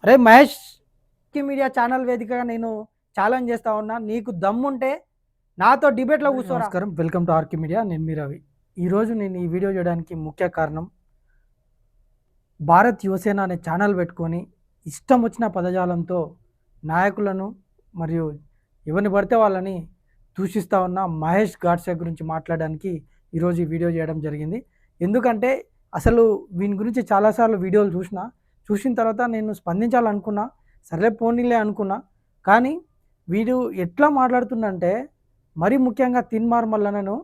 అరే Mahesh media channel వేదికగా నేను ఛాలెంజ్ చేస్తా ఉన్నా. నీకు దమ్ముంటే నాతో డిబేట్లో కూర్చోరా. నమస్కారం, వెల్కమ్ టు ఆర్కే మీడియా. నేను మీ రవి. ఈరోజు నేను ఈ వీడియో చేయడానికి ముఖ్య కారణం, భారత్ యువసేన అనే ఛానల్ పెట్టుకొని ఇష్టం వచ్చిన పదజాలంతో నాయకులను మరియు ఎవరిని పడితే వాళ్ళని దూషిస్తూ ఉన్న మహేష్ గాడ్సే గురించి మాట్లాడడానికి ఈరోజు ఈ వీడియో చేయడం జరిగింది. ఎందుకంటే అసలు వీని గురించి చాలాసార్లు వీడియోలు చూసిన తర్వాత నేను స్పందించాలనుకున్నా, సర్లే పోనీలే అనుకున్నా. కానీ వీడు ఎట్లా మాట్లాడుతుందంటే, మరీ ముఖ్యంగా తిన్మార్ మల్లన్నను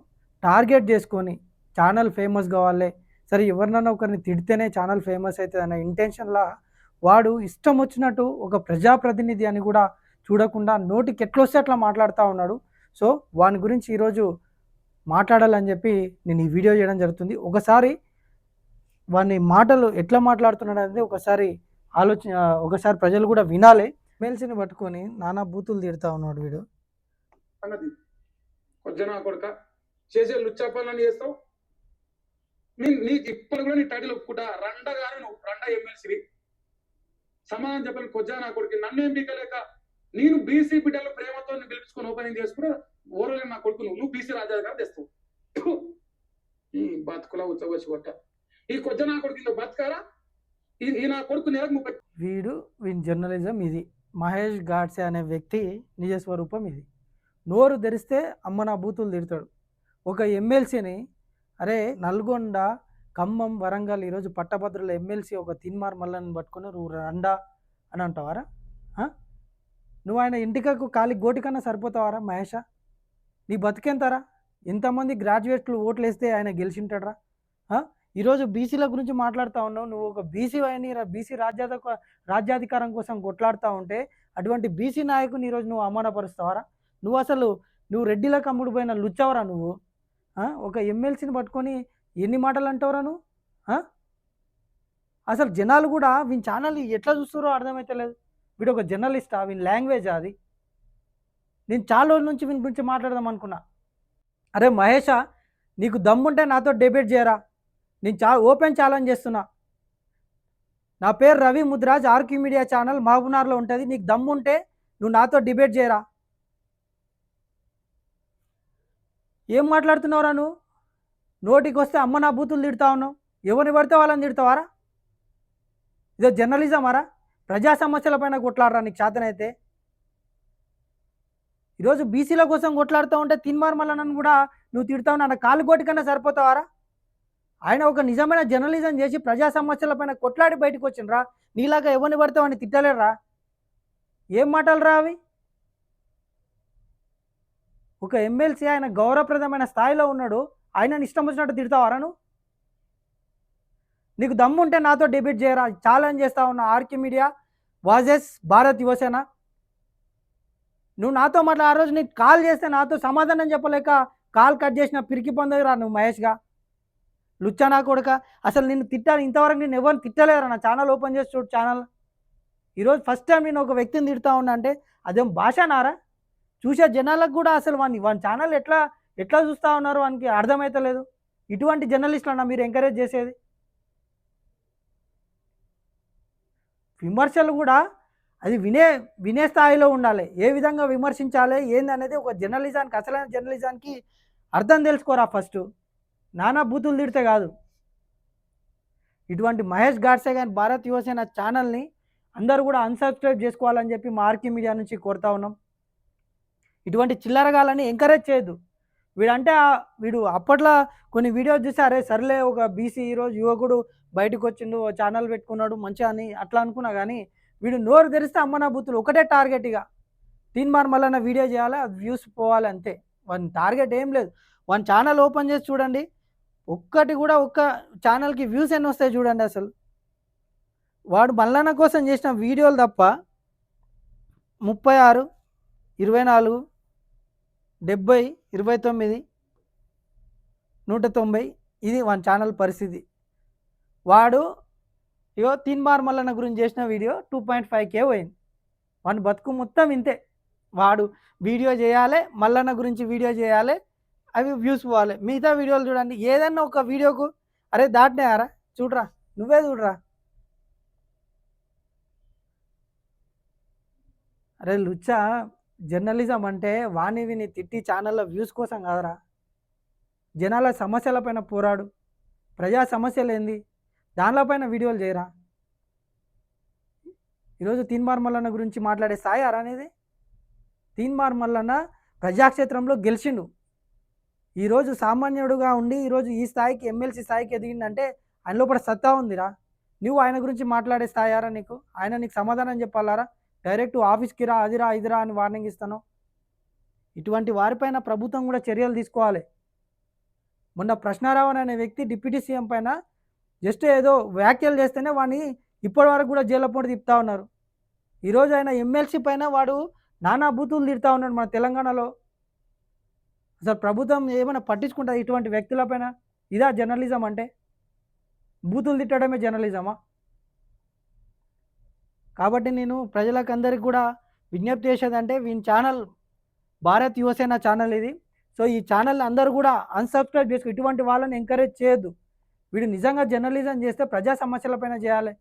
టార్గెట్ చేసుకొని ఛానల్ ఫేమస్ కావాలి, సరే ఎవరినైనా ఒకరిని తిడితేనే ఛానల్ ఫేమస్ అవుతుంది అనే ఇంటెన్షన్లా వాడు ఇష్టం వచ్చినట్టు ఒక ప్రజాప్రతినిధి అని కూడా చూడకుండా నోటికి ఎట్లొస్తే అట్లా మాట్లాడుతూ ఉన్నాడు. సో వాని గురించి ఈరోజు మాట్లాడాలని చెప్పి నేను ఈ వీడియో చేయడం జరుగుతుంది. ఒకసారి వాని మాటలు ఎట్లా మాట్లాడుతున్నాడు అనేది ఒకసారి ప్రజలు కూడా వినాలి. ఎమ్మెల్సీని పట్టుకొని నానా బూతులు తిడతా ఉన్నాడు వీడు. అన్నది కొద్దిగా కొడుక చేసే లుచ్చా పనులని చేస్తావు. నీకు ఇప్పుడు కూడా నీ టైటిల్ ఒప్పుకుంటా, రండగానే నువ్వు రండ ఎమ్మెల్సీవి. సమాధానం చెప్పని కొద్దిగా నా కొడుకు నన్నేం పీకలేక నేను బీసీ బిడ్డలు ప్రేమతో పిలిపించుకొని ఓపెనింగ్ చేసుకుని ఓరలే నా కొడుకు నువ్వు బీసీ రాజ్యాధికారం తెస్తావు. ఈ బతుకులా ఉచ్చవచ్చి కొట్ట ఈ కొద్దిగా నా కొడుకు ఇంత బతకారా? ఈ నా కొడుకు నెలకు 30. వీని జర్నలిజం ఇది. మహేష్ గాడ్సే అనే వ్యక్తి నిజస్వరూపం ఇది. నోరు తెరిస్తే అమ్మ నా బూతులు తిడతాడు. ఒక ఎమ్మెల్సీని, అరే నల్గొండ, ఖమ్మం, వరంగల్ ఈరోజు పట్టభద్రుల ఎమ్మెల్సీ ఒక తిన్మార్ మల్లని పట్టుకుని నువ్వు రండా అని అంటావారా? నువ్వు ఆయన ఇంటికకు ఖాళీ గోటికన్నా సరిపోతావారా మహేష? నీ బతికెంతారా? ఎంతమంది గ్రాడ్యుయేట్లు ఓట్లు వేస్తే ఆయన గెలిచింటాడరా? ఈరోజు బీసీల గురించి మాట్లాడుతూ ఉన్నావు. నువ్వు ఒక బీసీ అని బీసీ రాజ్యాధికారం కోసం కొట్లాడుతూ ఉంటే అటువంటి బీసీ నాయకుని ఈరోజు నువ్వు అవమానపరుస్తావారా? నువ్వు రెడ్డిలకు అమ్ముడు పోయిన లుచ్చవరా నువ్వు? ఒక ఎమ్మెల్సీని పట్టుకొని ఎన్ని మాటలు అంటావురా నువ్వు? అసలు జనాలు కూడా వీని ఛానల్ ఎట్లా చూస్తారో అర్థమైతే లేదు. వీడు ఒక జర్నలిస్టా? వీని లాంగ్వేజ్ అది? నేను చాలా రోజుల నుంచి వీని గురించి మాట్లాడదాం అనుకున్నా. అరే మహేష, నీకు దమ్ముంటే నాతో డిబేట్ చేయరా. నేను ఓపెన్ ఛాలెంజ్ చేస్తున్నా. నా పేరు Ravi Mudraj, RK media channel మహబూబ్నగర్లో ఉంటుంది. నీకు దమ్ముంటే నువ్వు నాతో డిబేట్ చేయరా. ఏం మాట్లాడుతున్నావురా నువ్వు? నోటికి వస్తే అమ్మ నా బూతులు తిడతా ఉన్నావు. ఎవరిని పడితే వాళ్ళని తిడతావారా? ఇదో జర్నలిజమారా? ప్రజా సమస్యలపైన కొట్లాడరా నీకు చేతనైతే. ఈరోజు బీసీల కోసం కొట్లాడుతూ ఉంటే తిన్మార్ మల్లన్నను కూడా నువ్వు తిడతా ఉన్నా. కాలు గోటి కన్నా సరిపోతావారా? ఆయన ఒక నిజమైన జర్నలిజం చేసి ప్రజా సమస్యలపైన కొట్లాడి బయటకు వచ్చిండ్రా. నీలాగా ఎవరిని పడితే వాడిని తిట్టలేరా? ఏం మాటలు రా అవి? ఒక ఎమ్మెల్సీ ఆయన గౌరవప్రదమైన స్థాయిలో ఉన్నాడు, ఆయనని ఇష్టం వచ్చినట్టు తిడతావారా నువ్వు? నీకు దమ్ముంటే నాతో డిబేట్ చేయరా. ఛాలెంజ్ చేస్తా ఉన్నా. ఆర్కే మీడియా వాజెస్ భారత్ యువసేన. నువ్వు నాతో ఆ రోజు నీకు కాల్ చేస్తే నాతో సమాధానం చెప్పలేక కాల్ కట్ చేసిన పిరికి పొందరా నువ్వు మహేష్గా. లుచ్చానా కొడుక, అసలు నిన్ను తిట్టాను ఇంతవరకు. నేను ఎవరిని తిట్టలేరా. నా ఛానల్ ఓపెన్ చేసి చూడు. ఛానల్ ఈరోజు ఫస్ట్ టైం నేను ఒక వ్యక్తిని తిడతా ఉన్నా అంటే అదేం భాషనారా? చూసే జనాలకు కూడా అసలు వాని ఛానల్ ఎట్లా చూస్తూ ఉన్నారు వానికి అర్థమవుతలేదు. ఇటువంటి జర్నలిస్టులన్నా మీరు ఎంకరేజ్ చేసేది? విమర్శలు కూడా అది వినే స్థాయిలో ఉండాలి. ఏ విధంగా విమర్శించాలి ఏందనేది ఒక జర్నలిజానికి, అసలైన జర్నలిజానికి అర్థం తెలుసుకోరా ఫస్ట్. నానా బూతులు తిడితే కాదు. ఇటువంటి మహేష్ గాడ్సే కానీ భారత్ యువసేన ఛానల్ని అందరూ కూడా అన్సబ్స్క్రైబ్ చేసుకోవాలని చెప్పి మా ఆర్కే మీడియా నుంచి కోరుతా ఉన్నాం. ఇటువంటి చిల్లరగాలని ఎంకరేజ్ చేయొద్దు. వీడు అప్పట్లో కొన్ని వీడియోస్ చూసి అరే సర్లే ఒక బీసీ ఈరోజు యువకుడు బయటకు వచ్చిండు, ఛానల్ పెట్టుకున్నాడు మంచిగా అని అట్లా అనుకున్నా. కానీ వీడు నోరు తెరిస్తే అమ్మ నా బూతులు ఒకటే టార్గెట్. ఇక తీన్మార్ మల్లన్న వీడియో చేయాలి, అది వ్యూస్ పోవాలి అంతే. వాని టార్గెట్ ఏం లేదు. వాని ఛానల్ ఓపెన్ చేసి చూడండి, ఒక్క ఛానల్కి వ్యూస్ ఎన్ని వస్తాయి చూడండి. అసలు వాడు మల్లన్న కోసం చేసిన వీడియోలు తప్ప 36, 24, 70, 29, 190 ఇది వాని ఛానల్ పరిస్థితి. వాడు తీన్మార్ మల్లన్న గురించి చేసిన వీడియో 2.5K పోయింది. వాని బతుకు మొత్తం ఇంతే. వాడు వీడియో చేయాలి, మల్లన్న గురించి వీడియో చేయాలి, అవి వ్యూస్ పోవాలి. మిగతా వీడియోలు చూడండి, ఏదన్నా ఒక వీడియోకు అరే దాటినాయారా చూడరా, నువ్వే చూడరా. అరే లుచ్చా, జర్నలిజం అంటే వాణి విని తిట్టి ఛానల్లో వ్యూస్ కోసం కాదురా. జనాల సమస్యలపైన పోరాడు, ప్రజా సమస్యలు ఏంది దానిపైన వీడియోలు చేయరా. ఈరోజు తీన్మార్ మల్లన్న గురించి మాట్లాడే స్థాయి అరా అనేది. తీన్మార్ మల్లన్న ప్రజాక్షేత్రంలో గెలిచిండు. ఈరోజు సామాన్యుడుగా ఉండి ఈరోజు ఈ స్థాయికి ఎమ్మెల్సీ స్థాయికి ఎదిగిందంటే ఆయన లోపల సత్తా ఉందిరా. నువ్వు ఆయన గురించి మాట్లాడే స్థాయారా నీకు? ఆయన నీకు సమాధానం చెప్పాలారా? డైరెక్ట్ ఆఫీస్కి రా, అదిరా ఇదిరా అని వార్నింగ్ ఇస్తాను. ఇటువంటి వారిపైన ప్రభుత్వం కూడా చర్యలు తీసుకోవాలి. మొన్న ప్రశ్నారావణ్ అనే వ్యక్తి డిప్యూటీ సీఎం పైన జస్ట్ ఏదో వ్యాఖ్యలు చేస్తేనే వాడిని ఇప్పటి వరకు కూడా జైల్లో పోటీ తిప్పుతా ఉన్నారు. ఈరోజు ఆయన ఎమ్మెల్సీ పైన వాడు నానా బూతులు తిడతా ఉన్నాడు మన తెలంగాణలో. అసలు ప్రభుత్వం ఏమైనా పట్టించుకుంటుంది ఇటువంటి వ్యక్తులపైన? ఇదా జర్నలిజం అంటే? బూతులు తిట్టడమే జర్నలిజమా? కాబట్టి నేను ప్రజలకు అందరికి కూడా విజ్ఞప్తి చేసేదంటే, వీని ఛానల్ భారత్ యువసేన ఛానల్ ఇది. సో ఈ ఛానల్ని అందరూ కూడా అన్సబ్స్క్రైబ్ చేసుకో. ఇటువంటి వాళ్ళని ఎంకరేజ్ చేయొద్దు. వీడు నిజంగా జర్నలిజం చేస్తే ప్రజా సమస్యలపైన చేయాలి.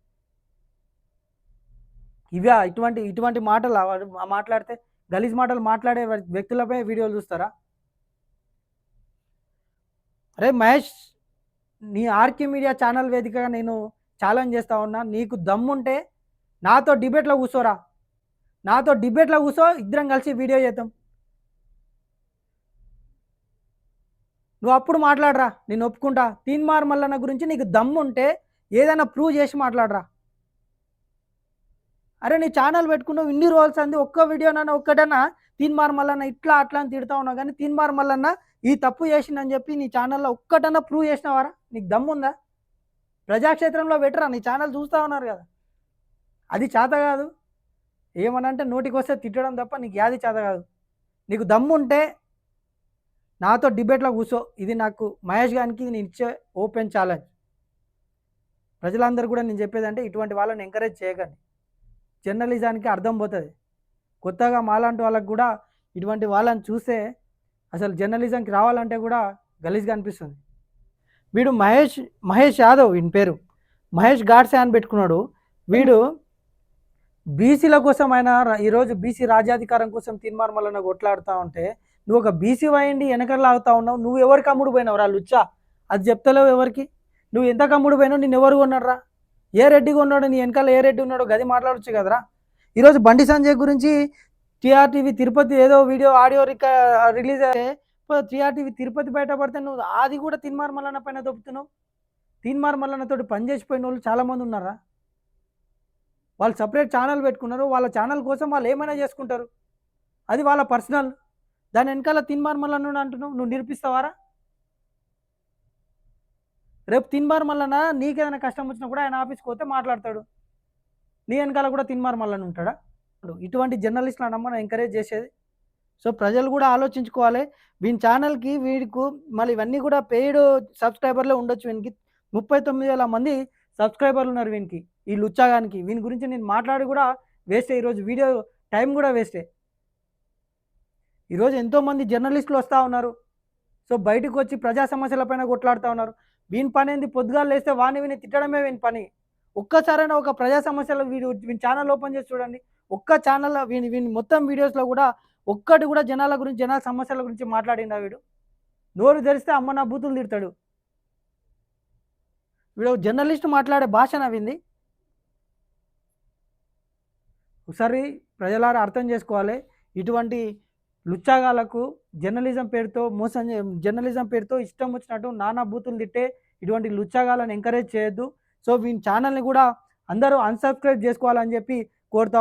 ఇవే ఇటువంటి మాటలు మాట్లాడితే గలీజ్ మాటలు మాట్లాడే వ్యక్తులపై వీడియోలు చూస్తారా? అరే మహేష్, నీ ఆర్కే మీడియా ఛానల్ వేదికగా నేను ఛాలెంజ్ చేస్తా ఉన్నా. నీకు దమ్ముంటే నాతో డిబేట్లో కూర్చోరా. నాతో డిబేట్లో కూర్చో, ఇద్దరం కలిసి వీడియో చేద్దాం. నువ్వు అప్పుడు మాట్లాడరా, నేను ఒప్పుకుంటా. తీన్మార్ మల్లన్న గురించి నీకు దమ్ముంటే ఏదైనా ప్రూవ్ చేసి మాట్లాడరా. అరే నీ ఛానల్ పెట్టుకున్నావు ఇన్ని రోజులు అంది, ఒక్క వీడియోనన్నా ఒక్కటన్నా తీన్మార్ మల్లన్న ఇట్లా అట్లా అని తిడతా ఉన్నావు. కానీ తీన్మార్ మల్లన్న ఈ తప్పు చేసిందని చెప్పి నీ ఛానల్లో ఒక్కటన్నా ప్రూవ్ చేసినావారా? నీకు దమ్ముందా? ప్రజాక్షేత్రంలో పెట్టరా, నీ ఛానల్ చూస్తూ ఉన్నారు కదా. అది చేత కాదు. ఏమనంటే నోటికి వస్తే తిట్టడం తప్ప నీకు యాది చేత కాదు. నీకు దమ్ముంటే నాతో డిబేట్లో కూర్చో. ఇది నాకు మహేష్ గారికి నేను ఇచ్చే ఓపెన్ ఛాలెంజ్. ప్రజలందరూ కూడా నేను చెప్పేదంటే ఇటువంటి వాళ్ళని ఎంకరేజ్ చేయకండి. జర్నలిజానికి అర్థం పోతుంది. కొత్తగా మాలాంటి వాళ్ళకు కూడా ఇటువంటి వాళ్ళని చూస్తే అసలు జర్నలిజంకి రావాలంటే కూడా గలీజ్గా అనిపిస్తుంది. వీడు మహేష్ యాదవ్, వీని పేరు మహేష్ గాడ్సే అని పెట్టుకున్నాడు. వీడు బీసీల కోసం ఆయన ఈరోజు బీసీ రాజ్యాధికారం కోసం తీన్మార్ మల్లన్న కొట్లాడుతూ ఉంటే నువ్వు ఒక బీసీ అయ్యండి వెనకలు లాగుతా ఉన్నావు. నువ్వు ఎవరికి అమ్ముడు పోయినావు రా లుచ్చా? అది చెప్తలేవు ఎవరికి. నువ్వు ఎంత కమ్ముడు పోయినావు? నేను ఎవరు కొన్నాడు రా? ఏ రెడ్డిగా ఉన్నాడు? నీ వెనకాల ఏ రెడ్డి ఉన్నాడో గది మాట్లాడచ్చు కదరా. ఈరోజు బండి సంజయ్ గురించి టీఆర్టీవీ తిరుపతి ఏదో ఆడియో రిలీజ్ అయ్యే టీఆర్టీవీ తిరుపతి బయటపడితే నువ్వు అది కూడా తీన్మార్ మల్లన్న పైన దొబ్బుతున్నావు. తీన్మార్ మల్లన్నతోటి పనిచేసిపోయిన వాళ్ళు చాలామంది ఉన్నారా? వాళ్ళు సపరేట్ ఛానల్ పెట్టుకున్నారు. వాళ్ళ ఛానల్ కోసం వాళ్ళు ఏమైనా చేసుకుంటారు. అది వాళ్ళ పర్సనల్. దాని వెనకాల తీన్మార్ మల్లన్న అంటున్నావు. నువ్వు నిరూపిస్తావారా? రేపు తీన్మార్ మల్లన్న నీకేదైనా కష్టం వచ్చినా కూడా ఆయన ఆఫీస్కి పోతే మాట్లాడతాడు. నీ వెనకాల కూడా తీన్మార్ మల్లన్న ఉంటాడా? ఇటువంటి జర్నలిస్టులను మనం ఎంకరేజ్ చేసేది. సో ప్రజలు కూడా ఆలోచించుకోవాలి. వీని ఛానల్కి వీడికి మళ్ళీ ఇవన్నీ కూడా పెయిడ్ సబ్స్క్రైబర్లే ఉండొచ్చు. వీనికి 39,000 మంది సబ్స్క్రైబర్లు ఉన్నారు వీనికి, ఈ లుచ్చాగానికి. వీని గురించి నేను మాట్లాడి కూడా వేస్టే. ఈరోజు వీడియో టైం కూడా వేస్టే. ఈరోజు ఎంతోమంది జర్నలిస్టులు వస్తూ ఉన్నారు. సో బయటకు వచ్చి ప్రజా సమస్యలపైన కొట్లాడుతూ ఉన్నారు. వీని పని ఏంది? పొద్దుగాలు లేస్తే విని తిట్టడమే వీని పని. ఒక్కసారైనా ఒక ప్రజా సమస్యలు వీని ఛానల్ ఓపెన్ చేసి చూడండి. ఒక్క ఛానల్ వీని మొత్తం వీడియోస్లో కూడా ఒక్కటి కూడా జనాల గురించి, జనాల సమస్యల గురించి మాట్లాడిందా వీడు? నోరు తెరిస్తే అమ్మ నా బూతులు తిడతాడు. వీడు జర్నలిస్ట్ మాట్లాడే భాష నవ్వింది. ఒకసారి ప్రజలారా అర్థం చేసుకోవాలి. ఇటువంటి లుచ్చాగాలకు జర్నలిజం పేరుతో ఇష్టం వచ్చినట్టు నానా బూతులు తిట్టే ఇటువంటి లుచ్చాగాలను ఎంకరేజ్ చేయొద్దు. సో వీని ఛానల్ని కూడా అందరూ అన్సబ్స్క్రైబ్ చేసుకోవాలని చెప్పి కోరుతా.